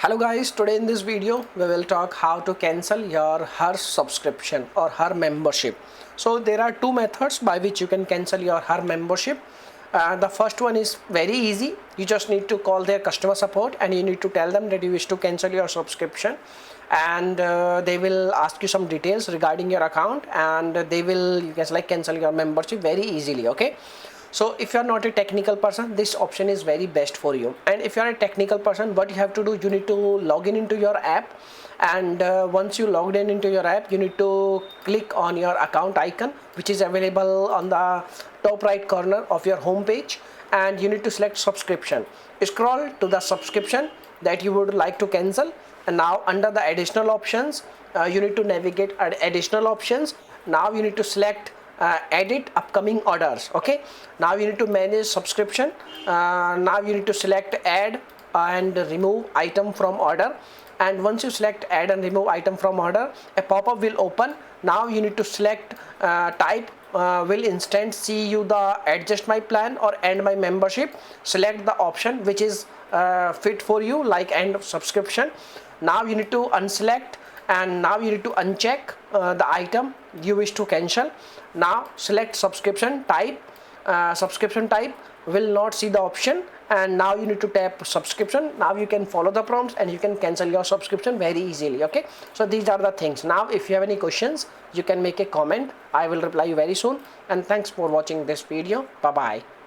Hello guys, today in this video we will talk how to cancel your her subscription or her membership. So there are two methods by which you can cancel your her membership. The first one is very easy. You just need to call their customer support and you need to tell them that you wish to cancel your subscription, and they will ask you some details regarding your account, and they will, you can like cancel your membership very easily. Okay, so if you are not a technical person, this option is very best for you. And if you are a technical person, what you have to do, you need to log in into your app, and once you logged in into your app, you need to click on your account icon, which is available on the top right corner of your home page, and you need to select subscription. Scroll to the subscription that you would like to cancel, and now under the additional options, you need to navigate additional options. Now you need to select edit upcoming orders. Okay, now you need to manage subscription. Now you need to select add and remove item from order, and once you select add and remove item from order, a pop-up will open. Now you need to select type, will instant see you the adjust my plan or end my membership. Select the option which is fit for you, like end of subscription. Now you need to unselect, and now you need to uncheck the item you wish to cancel. Now select subscription type. Subscription type will not see the option, and now you need to tap subscription. Now you can follow the prompts and you can cancel your subscription very easily. Okay, so these are the things. Now if you have any questions, you can make a comment. I will reply you very soon, and thanks for watching this video. Bye bye.